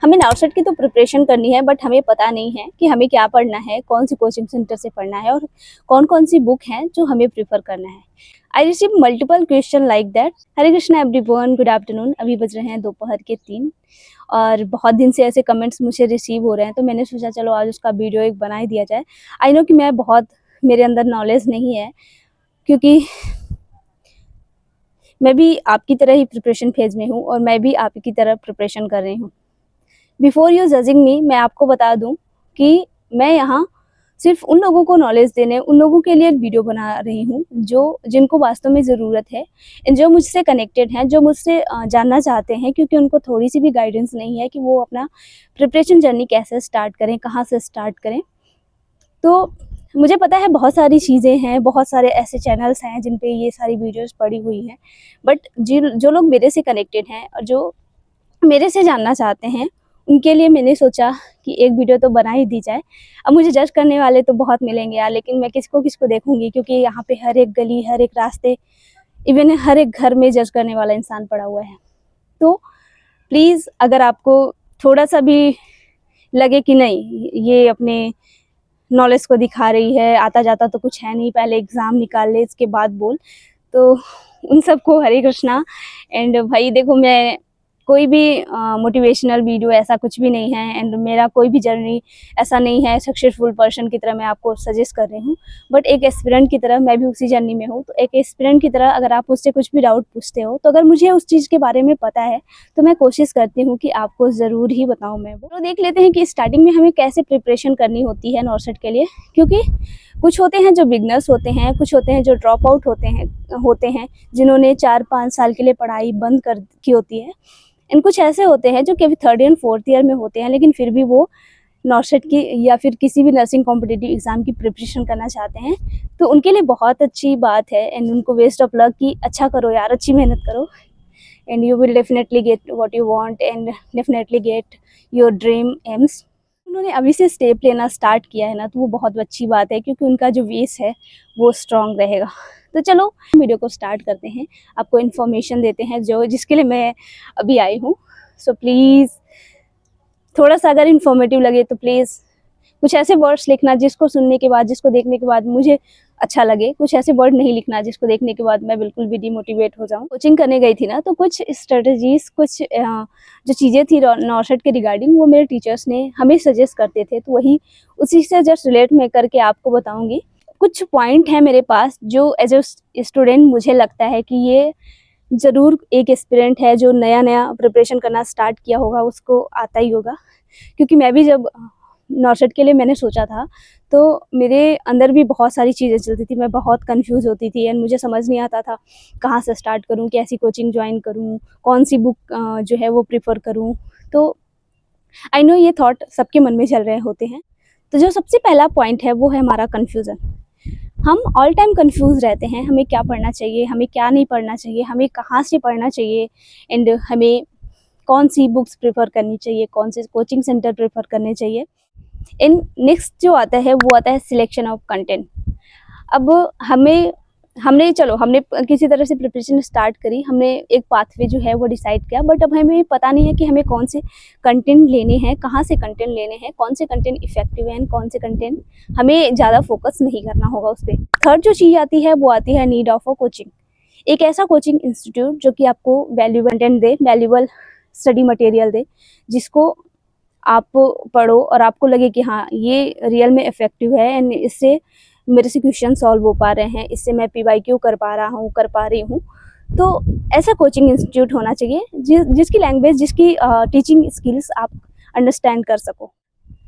हमें नाउसेट की तो प्रिपरेशन करनी है, बट हमें पता नहीं है कि हमें क्या पढ़ना है, कौन सी कोचिंग सेंटर से पढ़ना है और कौन कौन सी बुक है जो हमें प्रीफर करना है। I receive multiple question like that. Hare Krishna everyone, good afternoon. अभी बज रहे हैं दोपहर के 3 और बहुत दिन से ऐसे कमेंट्स मुझे रिसीव हो रहे हैं, तो मैंने सोचा चलो आज उसका वीडियो एक बना ही दिया जाए। आई नो कि मैं बहुत, मेरे अंदर नॉलेज नहीं है, क्योंकि मैं भी आपकी तरह ही प्रिपरेशन फेज में हूँ और मैं भी आपकी तरह प्रिपरेशन कर रही हूँ। बिफोर यू जजिंग मी, मैं आपको बता दूं कि मैं यहाँ सिर्फ उन लोगों को नॉलेज देने, उन लोगों के लिए एक वीडियो बना रही हूँ जो जिनको वास्तव में ज़रूरत है, जो मुझसे कनेक्टेड हैं, जो मुझसे जानना चाहते हैं, क्योंकि उनको थोड़ी सी भी गाइडेंस नहीं है कि वो अपना प्रिपरेशन जर्नी कैसे स्टार्ट करें, कहाँ से स्टार्ट करें। तो मुझे पता है बहुत सारी चीज़ें हैं, बहुत सारे ऐसे चैनल्स हैं जिन पे ये सारी वीडियोस पड़ी हुई हैं, बट जो लोग मेरे से कनेक्टेड हैं और जो मेरे से जानना चाहते हैं, उनके लिए मैंने सोचा कि एक वीडियो तो बना ही दी जाए। अब मुझे जज करने वाले तो बहुत मिलेंगे यार, लेकिन मैं किसको किसको देखूंगी, क्योंकि यहाँ पे हर एक गली, हर एक रास्ते, इवन हर एक घर में जज करने वाला इंसान पड़ा हुआ है। तो प्लीज़, अगर आपको थोड़ा सा भी लगे कि नहीं ये अपने नॉलेज को दिखा रही है, आता जाता तो कुछ है नहीं, पहले एग्ज़ाम निकाल ले इसके बाद बोल, तो उन सबको हरे कृष्णा। एंड भाई देखो, मैं कोई भी मोटिवेशनल वीडियो ऐसा कुछ भी नहीं है, एंड मेरा कोई भी जर्नी ऐसा नहीं है सक्सेसफुल पर्सन की तरह मैं आपको सजेस्ट कर रही हूँ, बट एक एस्पिरेंट की तरह मैं भी उसी जर्नी में हूँ। तो एक एस्पिरेंट की तरह अगर आप मुझसे कुछ भी डाउट पूछते हो, तो अगर मुझे उस चीज़ के बारे में पता है तो मैं कोशिश करती हूँ कि आपको ज़रूर ही बताऊँ मैं वो। तो देख लेते हैं कि स्टार्टिंग में हमें कैसे प्रिपरेशन करनी होती है नॉर्सेट के लिए, क्योंकि कुछ होते हैं जो बिगनर्स होते हैं, कुछ होते हैं जो ड्रॉप आउट होते हैं जिन्होंने 4-5 साल के लिए पढ़ाई बंद कर की होती है, एंड कुछ ऐसे होते हैं जो केवल 3rd एंड 4th ईयर में होते हैं, लेकिन फिर भी वो नॉर्सेट की या फिर किसी भी नर्सिंग कॉम्पिटिटिव एग्जाम की प्रिपरेशन करना चाहते हैं। तो उनके लिए बहुत अच्छी बात है, एंड उनको बेस्ट ऑफ लक कि अच्छा करो यार, अच्छी मेहनत करो, and you will definitely get what you want and definitely get your dream AIIMS. उन्होंने अभी से स्टेप लेना स्टार्ट किया है ना, तो वो बहुत अच्छी बात है, क्योंकि उनका जो बेस है वो स्ट्रॉन्ग रहेगा। तो चलो वीडियो को स्टार्ट करते हैं, आपको इन्फॉर्मेशन देते हैं जो जिसके लिए मैं अभी आई हूँ। सो प्लीज़, थोड़ा सा अगर इन्फॉर्मेटिव लगे तो प्लीज़ कुछ ऐसे वर्ड्स लिखना जिसको सुनने के बाद, जिसको देखने के बाद मुझे अच्छा लगे। कुछ ऐसे वर्ड नहीं लिखना जिसको देखने के बाद मैं बिल्कुल भी डिमोटिवेट हो जाऊँ। कोचिंग करने गई थी ना, तो कुछ स्ट्रेटजीज, कुछ जो चीज़ें थी नॉर्सेट के रिगार्डिंग, वो मेरे टीचर्स ने हमें सजेस्ट करते थे, तो वही उसी से जस्ट रिलेट मैं करके आपको बताऊँगी। कुछ पॉइंट है मेरे पास जो एज ए स्टूडेंट मुझे लगता है कि ये ज़रूर एक एस्पिरेंट है जो नया नया प्रिपरेशन करना स्टार्ट किया होगा उसको आता ही होगा, क्योंकि मैं भी जब नॉर्सेट के लिए मैंने सोचा था तो मेरे अंदर भी बहुत सारी चीज़ें चलती थी, मैं बहुत कंफ्यूज होती थी, एंड मुझे समझ नहीं आता था कहाँ से स्टार्ट करूँ, कैसी कोचिंग ज्वाइन करूँ, कौन सी बुक जो है वो प्रेफर करूँ। तो आई नो ये थॉट सबके मन में चल रहे होते हैं। तो जो सबसे पहला पॉइंट है वो है हमारा कन्फ्यूज़न। हम ऑल टाइम कंफ्यूज रहते हैं, हमें क्या पढ़ना चाहिए, हमें क्या नहीं पढ़ना चाहिए, हमें कहाँ से पढ़ना चाहिए, एंड हमें कौन सी बुक्स प्रेफर करनी चाहिए, कौन से कोचिंग सेंटर प्रेफर करने चाहिए। इन नेक्स्ट जो आता है वो आता है सिलेक्शन ऑफ कंटेंट। अब हमने किसी तरह से प्रिपरेशन स्टार्ट करी, हमने एक पाथवे जो है वो डिसाइड किया, बट अब हमें पता नहीं है कि हमें कौन से कंटेंट लेने हैं, कहाँ से कंटेंट लेने हैं, कौन से कंटेंट इफेक्टिव हैं, कौन से कंटेंट हमें ज़्यादा फोकस नहीं करना होगा उस पर। थर्ड जो चीज़ आती है वो आती है नीड ऑफ अ कोचिंग। एक ऐसा कोचिंग इंस्टीट्यूट जो कि आपको वैल्यूबल कंटेंट दे, वैल्यूबल स्टडी मटेरियल दे, जिसको आप पढ़ो और आपको लगे कि हाँ ये रियल में इफेक्टिव है, एंड इससे मेरे से क्वेश्चन सॉल्व हो पा रहे हैं, इससे मैं PYQ कर पा रही हूँ। तो ऐसा कोचिंग इंस्टीट्यूट होना चाहिए जिसकी लैंग्वेज, जिसकी टीचिंग स्किल्स आप अंडरस्टैंड कर सको।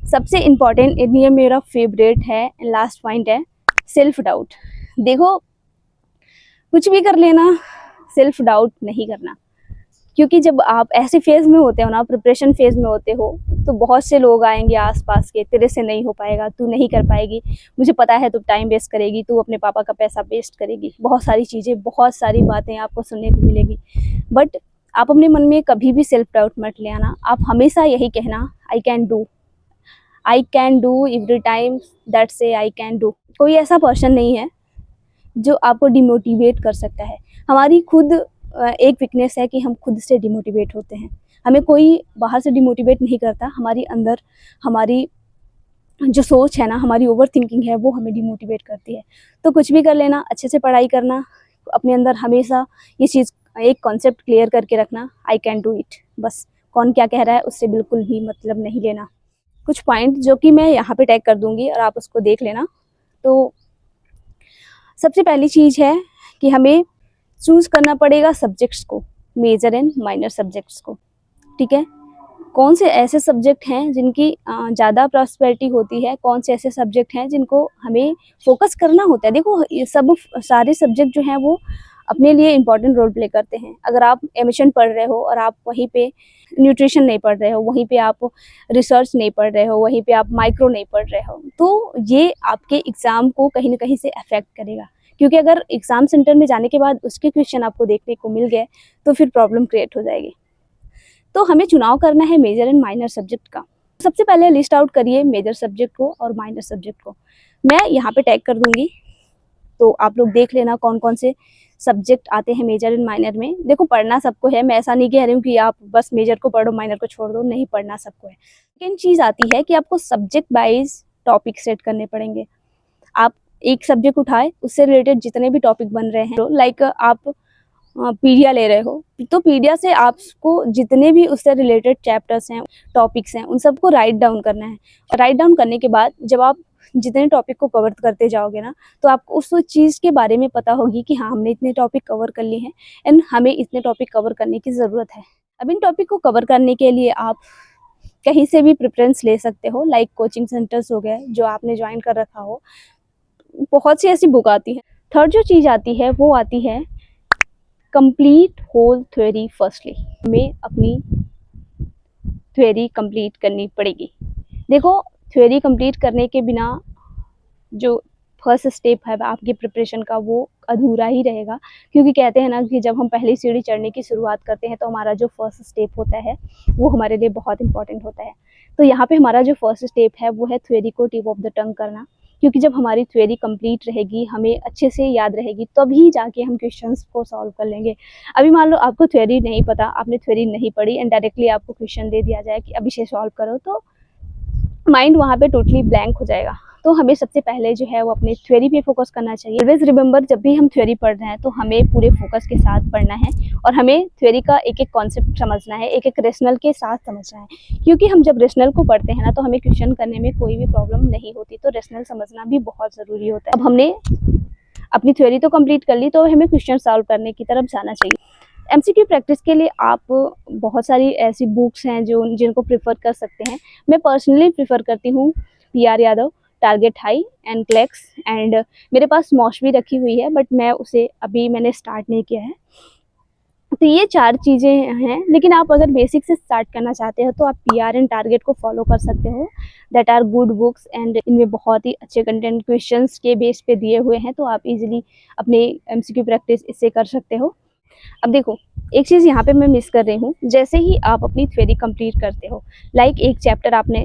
सबसे इम्पॉर्टेंट, ये मेरा फेवरेट है, लास्ट पॉइंट है सेल्फ डाउट। देखो, कुछ भी कर लेना, सेल्फ डाउट नहीं करना, क्योंकि जब आप ऐसे फेज़ में होते हो ना, प्रिपरेशन फेज़ में होते हो, तो बहुत से लोग आएंगे आसपास के, तेरे से नहीं हो पाएगा, तू नहीं कर पाएगी, मुझे पता है तू टाइम वेस्ट करेगी, तू अपने पापा का पैसा वेस्ट करेगी, बहुत सारी चीज़ें, बहुत सारी बातें आपको सुनने को मिलेगी। बट आप अपने मन में कभी भी सेल्फ डाउट मत ले आना। आप हमेशा यही कहना, I can do every time, that से आई कैन डू। कोई ऐसा पर्सन नहीं है जो आपको डिमोटिवेट कर सकता है। हमारी खुद एक वीकनेस है कि हम खुद से डिमोटिवेट होते हैं। हमें कोई बाहर से डिमोटिवेट नहीं करता, हमारी अंदर हमारी जो सोच है ना, हमारी ओवर थिंकिंग है, वो हमें डिमोटिवेट करती है। तो कुछ भी कर लेना, अच्छे से पढ़ाई करना, अपने अंदर हमेशा ये चीज़ एक कॉन्सेप्ट क्लियर करके रखना, आई कैन डू इट। बस कौन क्या कह रहा है उससे बिल्कुल भी मतलब नहीं लेना। कुछ पॉइंट जो कि मैं यहाँ पे टैग कर दूंगी और आप उसको देख लेना। तो सबसे पहली चीज़ है कि हमें चूज़ करना पड़ेगा सब्जेक्ट्स को, मेजर एंड माइनर सब्जेक्ट्स को। ठीक है, कौन से ऐसे सब्जेक्ट हैं जिनकी ज़्यादा प्रॉस्पेरिटी होती है, कौन से ऐसे सब्जेक्ट हैं जिनको हमें फोकस करना होता है। देखो ये सब सारे सब्जेक्ट जो हैं वो अपने लिए इम्पॉर्टेंट रोल प्ले करते हैं। अगर आप एमिशन पढ़ रहे हो और आप वहीं पे न्यूट्रिशन नहीं पढ़ रहे हो, वहीं पे आप रिसर्च नहीं पढ़ रहे हो, वहीं पे आप माइक्रो नहीं पढ़ रहे हो, तो ये आपके एग्ज़ाम को कहीं ना कहीं से अफेक्ट करेगा। क्योंकि अगर एग्ज़ाम सेंटर में जाने के बाद उसके क्वेश्चन आपको देखने को मिल गए तो फिर प्रॉब्लम क्रिएट हो जाएगी। तो हमें चुनाव करना है मेजर एंड माइनर सब्जेक्ट का। सबसे पहले लिस्ट आउट करिए मेजर सब्जेक्ट को और माइनर सब्जेक्ट को। मैं यहाँ पे टैग कर दूंगी, तो आप लोग देख लेना कौन कौन से सब्जेक्ट आते हैं मेजर एंड माइनर में। देखो पढ़ना सबको है, मैं ऐसा नहीं कह रही हूँ कि आप बस मेजर को पढ़ो माइनर को छोड़ दो, नहीं, पढ़ना सबको है। सेकेंड चीज़ आती है कि आपको सब्जेक्ट वाइज टॉपिक सेट करने पड़ेंगे। आप एक सब्जेक्ट उठाए, उससे रिलेटेड जितने भी टॉपिक बन रहे हैं, लाइक आप पीडिया ले रहे हो तो पीडिया से आपको जितने भी उससे रिलेटेड चैप्टर्स हैं, टॉपिक्स हैं, उन सबको राइट डाउन करना है। और राइट डाउन करने के बाद जब आप जितने टॉपिक को कवर करते जाओगे ना, तो आपको उस चीज़ के बारे में पता होगी कि हाँ हमने इतने टॉपिक कवर कर लिए हैं एंड हमें इतने टॉपिक कवर करने की ज़रूरत है। अब इन टॉपिक को कवर करने के लिए आप कहीं से भी प्रेफरेंस ले सकते हो, लाइक कोचिंग सेंटर्स हो गए जो आपने ज्वाइन कर रखा हो, बहुत सी ऐसी बुक आती है। थर्ड जो चीज़ आती है वो आती है कंप्लीट होल थ्योरी। फर्स्टली हमें अपनी थ्योरी कंप्लीट करनी पड़ेगी। देखो थ्योरी कंप्लीट करने के बिना जो फर्स्ट स्टेप है आपकी प्रिपरेशन का वो अधूरा ही रहेगा। क्योंकि कहते हैं ना कि जब हम पहली सीढ़ी चढ़ने की शुरुआत करते हैं तो हमारा जो फर्स्ट स्टेप होता है वो हमारे लिए बहुत इंपॉर्टेंट होता है। तो यहाँ पे हमारा जो फर्स्ट स्टेप है वो है थ्योरी को टिप ऑफ द टंग करना। क्योंकि जब हमारी थ्योरी कंप्लीट रहेगी, हमें अच्छे से याद रहेगी, तभी जाके हम क्वेश्चंस को सॉल्व कर लेंगे। अभी मान लो आपको थ्योरी नहीं पता, आपने थ्योरी नहीं पढ़ी एंड डायरेक्टली आपको क्वेश्चन दे दिया जाए कि अब इसे सॉल्व करो, तो माइंड वहाँ पे टोटली ब्लैंक हो जाएगा। तो हमें सबसे पहले जो है वो अपनी थ्योरी पे फोकस करना चाहिए। ऑलवेज रिमेंबर, जब भी हम थ्योरी पढ़ रहे हैं तो हमें पूरे फोकस के साथ पढ़ना है और हमें थ्योरी का एक एक कॉन्सेप्ट समझना है, एक एक रेशनल के साथ समझना है। क्योंकि हम जब रेशनल को पढ़ते हैं ना तो हमें क्वेश्चन करने में कोई भी प्रॉब्लम नहीं होती। तो रेशनल समझना भी बहुत ज़रूरी होता है। अब हमने अपनी थ्योरी तो कंप्लीट कर ली, तो हमें क्वेश्चन सॉल्व करने की तरफ जाना चाहिए। एमसीक्यू प्रैक्टिस के लिए आप बहुत सारी ऐसी बुक्स हैं जो जिनको प्रेफर कर सकते हैं। मैं पर्सनली प्रेफर करती हूँ PR Yadav, target high and क्लेक्स, and मेरे पास मॉश भी रखी हुई है बट मैं उसे अभी मैंने स्टार्ट नहीं किया है। तो ये 4 चीज़ें हैं, लेकिन आप अगर बेसिक से स्टार्ट करना चाहते हो तो आप पीआर एंड टारगेट को फॉलो कर सकते हो। That are good books and इनमें बहुत ही अच्छे कंटेंट क्वेश्चंस के बेस पे दिए हुए हैं, तो आप इजीली अपने एमसीक्यू प्रैक्टिस इससे कर सकते हो। अब देखो एक चीज़ यहाँ पे मैं मिस कर रही हूँ, जैसे ही आप अपनी थ्योरी कंप्लीट करते हो, लाइक एक चैप्टर आपने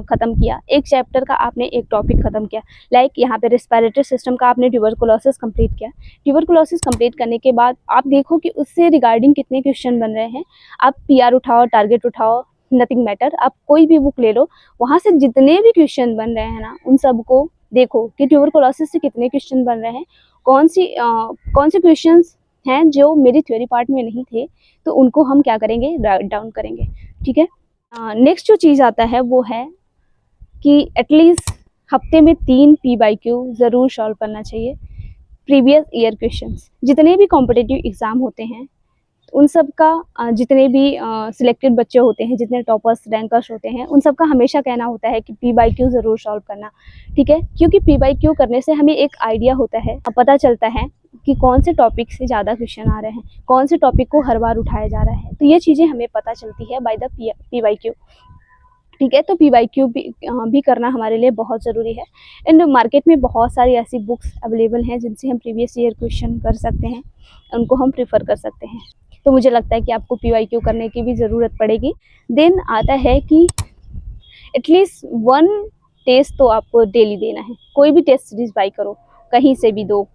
ख़त्म किया, एक चैप्टर का आपने एक टॉपिक ख़त्म किया, लाइक यहाँ पे रेस्पिरेटरी सिस्टम का आपने ट्यूबरकुलोसिस कंप्लीट किया। ट्यूबरकुलोसिस कंप्लीट करने के बाद आप देखो कि उससे रिगार्डिंग कितने क्वेश्चन बन रहे हैं। आप पीआर उठाओ, टारगेट उठाओ, नथिंग मैटर, आप कोई भी बुक ले लो, वहाँ से जितने भी क्वेश्चन बन रहे हैं ना उन सबको देखो कि ट्यूबरकुलोसिस से कितने क्वेश्चन बन रहे हैं, कौन से क्वेश्चंस हैं जो मेरी थ्योरी पार्ट में नहीं थे, तो उनको हम क्या करेंगे, राइट डाउन करेंगे। ठीक है, नेक्स्ट जो चीज़ आता है वो है कि एटलीस्ट हफ्ते में 3 PYQ ज़रूर सॉल्व करना चाहिए। प्रीवियस ईयर क्वेश्चंस, जितने भी कॉम्पिटिटिव एग्ज़ाम होते हैं उन सब का जितने भी सिलेक्टेड बच्चे होते हैं, जितने टॉपर्स रैंकर्स होते हैं, उन सब का हमेशा कहना होता है कि PYQ ज़रूर सॉल्व करना। ठीक है, क्योंकि PYQ करने से हमें एक आइडिया होता है, पता चलता है कि कौन से टॉपिक से ज़्यादा क्वेश्चन आ रहे हैं, कौन से टॉपिक को हर बार उठाया जा रहा है। तो ये चीज़ें हमें पता चलती है बाय द PYQ। ठीक है, तो PYQ भी करना हमारे लिए बहुत ज़रूरी है। एंड मार्केट में बहुत सारी ऐसी बुक्स अवेलेबल हैं जिनसे हम प्रीवियस ईयर क्वेश्चन कर सकते हैं, उनको हम प्रेफर कर सकते हैं। तो मुझे लगता है कि आपको PYQ करने की भी ज़रूरत पड़ेगी। देन आता है कि एटलीस्ट 1 टेस्ट तो आपको डेली देना है। कोई भी टेस्ट सीरीज बाई करो, कहीं से भी दो,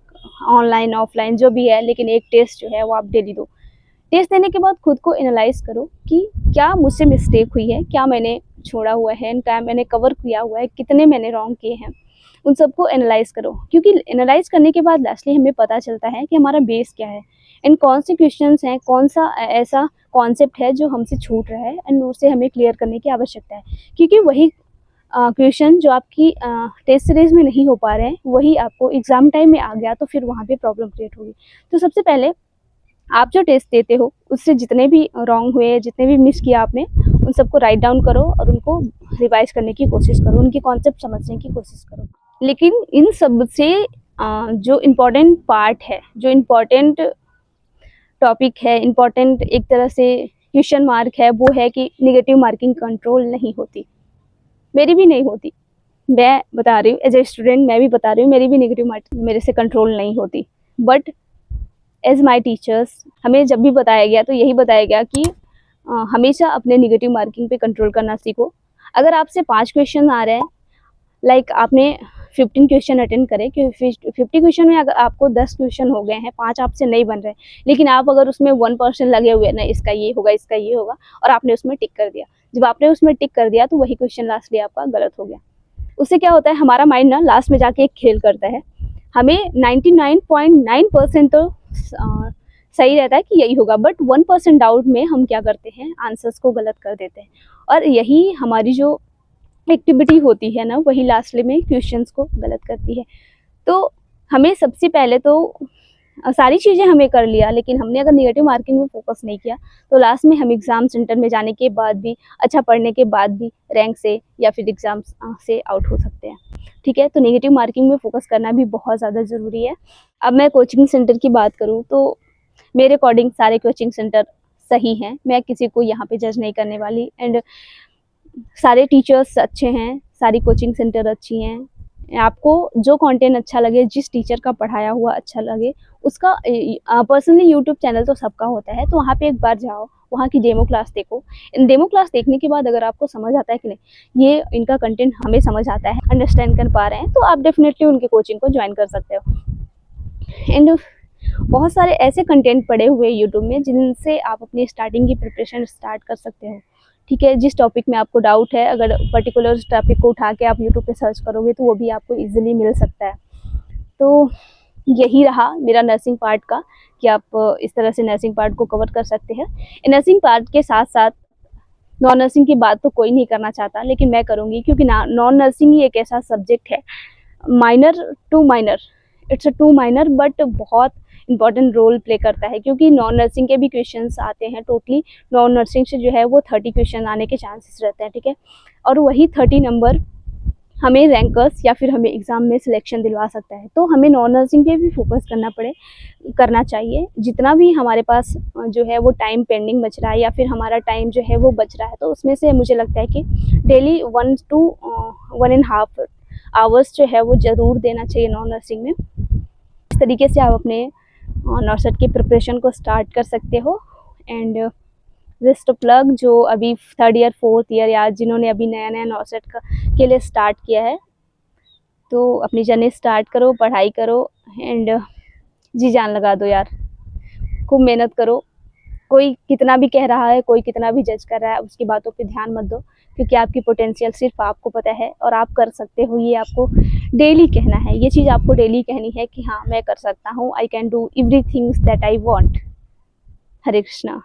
ऑनलाइन ऑफलाइन जो भी है, लेकिन एक टेस्ट जो है वो आप डेली दो। टेस्ट देने के बाद खुद को एनालाइज करो कि क्या मुझसे मिस्टेक हुई है, क्या मैंने छोड़ा हुआ है, क्या मैंने कवर किया हुआ है, कितने मैंने रॉन्ग किए हैं, उन सबको एनालाइज करो। क्योंकि एनालाइज करने के बाद लास्टली हमें पता चलता है कि हमारा बेस क्या है एंड कौन से क्वेश्चंस हैं, कौन सा ऐसा कॉन्सेप्ट है जो हमसे छूट रहा है एंड उसे हमें क्लियर करने की आवश्यकता है। क्योंकि वही क्वेश्चन जो आपकी टेस्ट सीरीज में नहीं हो पा रहे हैं, वही आपको एग्जाम टाइम में आ गया तो फिर वहाँ पे प्रॉब्लम क्रिएट होगी। तो सबसे पहले आप जो टेस्ट देते हो उससे जितने भी रॉन्ग हुए, जितने भी मिस किया आपने, उन सबको राइट डाउन करो और उनको रिवाइज करने की कोशिश करो, उनकी कॉन्सेप्ट समझने की कोशिश करो। लेकिन इन सब से जो इम्पोर्टेंट पार्ट है, जो इम्पोर्टेंट टॉपिक है, इम्पोर्टेंट एक तरह से क्वेश्चन मार्क है, वो है कि नेगेटिव मार्किंग कंट्रोल नहीं होती। मेरी भी नहीं होती, मैं बता रही हूँ एज ए स्टूडेंट, मैं भी बता रही हूँ मेरी भी नेगेटिव मार्किंग मेरे से कंट्रोल नहीं होती। बट एज माई टीचर्स हमें जब भी बताया गया तो यही बताया गया कि हमेशा अपने नेगेटिव मार्किंग पे कंट्रोल करना सीखो। अगर आपसे 5 क्वेश्चन आ रहे हैं, लाइक आपने 15 क्वेश्चन अटेंड करे, क्योंकि 50 क्वेश्चन में अगर आपको 10 क्वेश्चन हो गए हैं, 5 आपसे नहीं बन रहे, लेकिन आप अगर उसमें 1% लगे हुए ना, इसका ये होगा, इसका ये होगा, और आपने उसमें टिक कर दिया, जब आपने उसमें टिक कर दिया तो वही क्वेश्चन लास्टली आपका गलत हो गया। उससे क्या होता है, हमारा माइंड ना लास्ट में जाके एक खेल करता है, हमें 99.9% तो सही रहता है कि यही होगा, बट 1% डाउट में हम क्या करते हैं, आंसर्स को गलत कर देते हैं। और यही हमारी जो एक्टिविटी होती है ना, वही लास्ट में क्वेश्चंस को गलत करती है। तो हमें सबसे पहले तो सारी चीज़ें हमें कर लिया, लेकिन हमने अगर नेगेटिव मार्किंग में फोकस नहीं किया तो लास्ट में हम एग्ज़ाम सेंटर में जाने के बाद भी, अच्छा पढ़ने के बाद भी रैंक से या फिर एग्ज़ाम से आउट हो सकते हैं। ठीक है, तो नेगेटिव मार्किंग में फोकस करना भी बहुत ज़्यादा ज़रूरी है। अब मैं कोचिंग सेंटर की बात करूँ तो मेरे अकॉर्डिंग सारे कोचिंग सेंटर सही हैं, मैं किसी को यहाँ पे जज नहीं करने वाली। एंड सारे टीचर्स अच्छे हैं, सारी कोचिंग सेंटर अच्छी हैं। आपको जो कंटेंट अच्छा लगे, जिस टीचर का पढ़ाया हुआ अच्छा लगे, उसका पर्सनली यूट्यूब चैनल तो सबका होता है, तो वहाँ पे एक बार जाओ, वहाँ की डेमो क्लास देखो। डेमो क्लास देखने के बाद अगर आपको समझ आता है कि नहीं, ये इनका कंटेंट हमें समझ आता है, अंडरस्टैंड कर पा रहे हैं, तो आप डेफिनेटली उनकी कोचिंग को ज्वाइन कर सकते हो। एंड बहुत सारे ऐसे कंटेंट पड़े हुए यूट्यूब में जिनसे आप अपनी स्टार्टिंग की प्रिपरेशन स्टार्ट कर सकते हो। ठीक है, जिस टॉपिक में आपको डाउट है, अगर पर्टिकुलर टॉपिक को उठा के आप यूट्यूब पे सर्च करोगे तो वो भी आपको इजीली मिल सकता है। तो यही रहा मेरा नर्सिंग पार्ट का, कि आप इस तरह से नर्सिंग पार्ट को कवर कर सकते हैं। नर्सिंग पार्ट के साथ साथ नॉन नर्सिंग की बात तो कोई नहीं करना चाहता, लेकिन मैं करूँगी, क्योंकि नॉन नर्सिंग ही एक ऐसा सब्जेक्ट है, minor to minor, it's a to minor, but बहुत इंपॉर्टेंट रोल प्ले करता है। क्योंकि नॉन नर्सिंग के भी क्वेश्चंस आते हैं, टोटली नॉन नर्सिंग से जो है वो 30 क्वेश्चन आने के चांसेस रहते हैं। ठीक है, और वही 30 नंबर हमें रैंकर्स या फिर हमें एग्ज़ाम में सिलेक्शन दिलवा सकता है। तो हमें नॉन नर्सिंग पे भी फोकस करना चाहिए। जितना भी हमारे पास जो है वो टाइम पेंडिंग बच रहा है, या फिर हमारा टाइम जो है वो बच रहा है, तो उसमें से मुझे लगता है कि डेली 1 to 1.5 आवर्स जो है वो ज़रूर देना चाहिए नॉन नर्सिंग में। इस तरीके से आप अपने नॉर्सेट की प्रिपरेशन को स्टार्ट कर सकते हो। एंड बेस्ट ऑफ लक जो अभी 3rd ईयर 4th ईयर या जिन्होंने अभी नया नया नॉर्सेट के लिए स्टार्ट किया है, तो अपनी जर्नी स्टार्ट करो, पढ़ाई करो एंड जी जान लगा दो यार, खूब मेहनत करो। कोई कितना भी कह रहा है, कोई कितना भी जज कर रहा है, उसकी बातों पे ध्यान मत दो, क्योंकि आपकी पोटेंशियल सिर्फ आपको पता है और आप कर सकते हो। ये आपको डेली कहना है, ये चीज़ आपको डेली कहनी है कि हाँ मैं कर सकता हूँ, I can do everything that I want. Hare Krishna.